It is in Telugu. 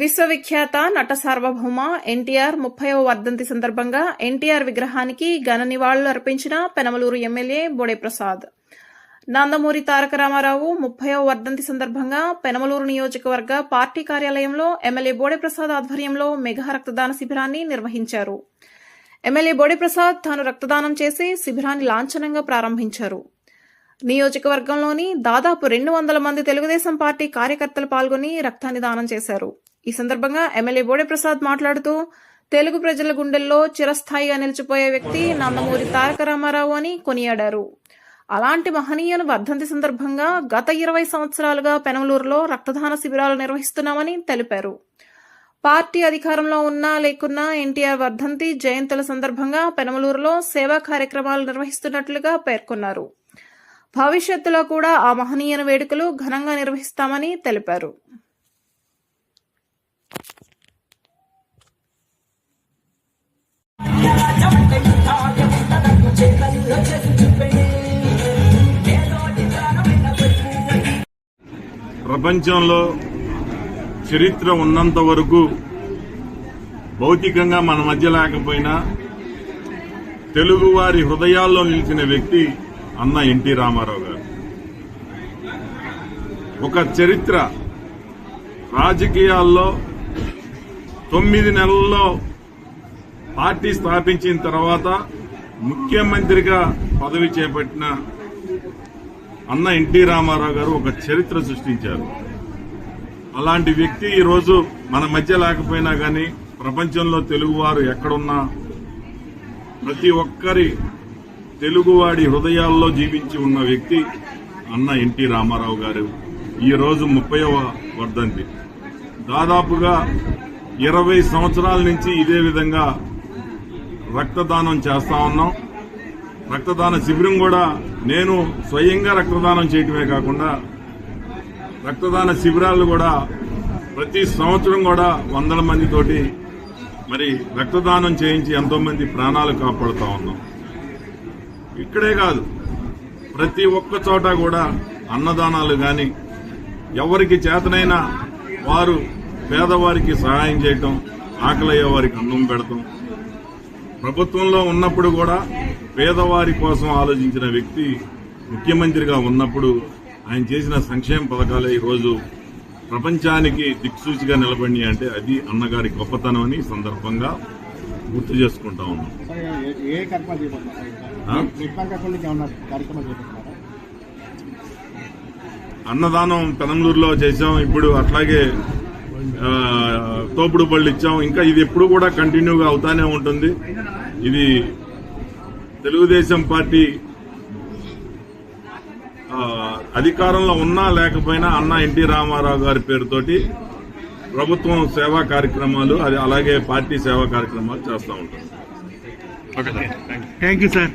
విశ్వవిఖ్యాత నట సార్వభౌమ ఎన్టీఆర్ 30వ వర్ధంతి సందర్భంగా ఎన్టీఆర్ విగ్రహానికి ఘన నివాళులు అర్పించిన పెనమలూరు ఎమ్మెల్యే బోడే ప్రసాద్. నందమూరి తారక రామారావు 30వ వర్ధంతి సందర్భంగా పెనమలూరు నియోజకవర్గ పార్టీ కార్యాలయంలో ఎమ్మెల్యే బోడే ప్రసాద్ ఆధ్వర్యంలో మెగా రక్తదాన శిబిరాన్ని నిర్వహించారు. ఎమ్మెల్యే బోడే ప్రసాద్ తాను రక్తదానం చేసి శిబిరాన్ని లాంఛనంగా ప్రారంభించారు. నియోజకవర్గంలోని దాదాపు 200 మంది తెలుగుదేశం పార్టీ కార్యకర్తలు పాల్గొని రక్తాన్ని దానం చేశారు. ఈ సందర్భంగా ఎమ్మెల్యే బోడే ప్రసాద్ మాట్లాడుతూ తెలుగు ప్రజల గుండెల్లో చిరస్థాయిగా నిలిచిపోయే వ్యక్తి నందమూరి తారక రామారావు అని కొనియాడారు. అలాంటి మహనీయుని వర్ధంతి సందర్భంగా గత 20 సంవత్సరాలుగా పెనమలూరులో రక్తదాన శిబిరాలు నిర్వహిస్తున్నామని తెలిపారు. పార్టీ అధికారంలో ఉన్నా లేకున్నా ఎన్టీఆర్ వర్ధంతి జయంతుల సందర్భంగా పెనమలూరులో సేవా కార్యక్రమాలు నిర్వహిస్తున్నట్లుగా పేర్కొన్నారు. భవిష్యత్తులో కూడా ఆ మహనీయుని వేడుకలు ఘనంగా నిర్వహిస్తామని తెలిపారు. ప్రపంచంలో చరిత్ర ఉన్నంత వరకు భౌతికంగా మన మధ్య లేకపోయినా తెలుగువారి హృదయాల్లో నిలిచిన వ్యక్తి అన్న ఎన్టీ రామారావు గారు. ఒక చరిత్ర రాజకీయాల్లో 9 నెలల్లో పార్టీ స్థాపించిన తర్వాత ముఖ్యమంత్రిగా పదవి చేపట్టిన అన్న ఎన్టీ రామారావు గారు ఒక చరిత్ర సృష్టించారు. అలాంటి వ్యక్తి ఈరోజు మన మధ్య లేకపోయినా కానీ ప్రపంచంలో తెలుగువారు ఎక్కడున్నా ప్రతి ఒక్కరి తెలుగువాడి హృదయాల్లో జీవించి ఉన్న వ్యక్తి అన్న ఎన్టీ రామారావు గారు. ఈరోజు 30వ వర్ధంతి. దాదాపుగా 20 సంవత్సరాల నుంచి ఇదే విధంగా రక్తదానం చేస్తా ఉన్నాం. రక్తదాన శిబిరం కూడా నేను స్వయంగా రక్తదానం చేయటమే కాకుండా రక్తదాన శిబిరాలు కూడా ప్రతి సంవత్సరం కూడా 100 మందితోటి మరి రక్తదానం చేయించి ఎంతో మంది ప్రాణాలు కాపాడుతా ఉన్నాం. ఇక్కడే కాదు, ప్రతి ఒక్క చోట కూడా అన్నదానాలు గాని ఎవరికి చేతనైనా వారు పేదవారికి సహాయం చేయటం, ఆకలయ్యే వారికి అన్నం పెడతాం. ప్రభుత్వంలో ఉన్నప్పుడు కూడా పేదవారి కోసం ఆలోచించిన వ్యక్తి ముఖ్యమంత్రిగా ఉన్నప్పుడు ఆయన చేసిన సంక్షేమ పథకాలే ఈరోజు ప్రపంచానికి దిక్సూచిగా నిలబడి అంటే అది అన్నగారి గొప్పతనం అని సందర్భంగా గుర్తు చేసుకుంటా ఉన్నాం. అన్నదానం పెనంలూరులో చేశాం. ఇప్పుడు అట్లాగే తోపుడు బళ్ళు ఇచ్చాం. ఇంకా ఇది ఎప్పుడు కూడా కంటిన్యూగా అవుతానే ఉంటుంది. ఇది తెలుగుదేశం పార్టీ అధికారంలో ఉన్నా లేకపోయినా అన్న ఎన్టీ రామారావు గారి పేరుతోటి ప్రభుత్వం సేవా కార్యక్రమాలు అది అలాగే పార్టీ సేవా కార్యక్రమాలు చేస్తూ ఉంటాం. Thank you sir.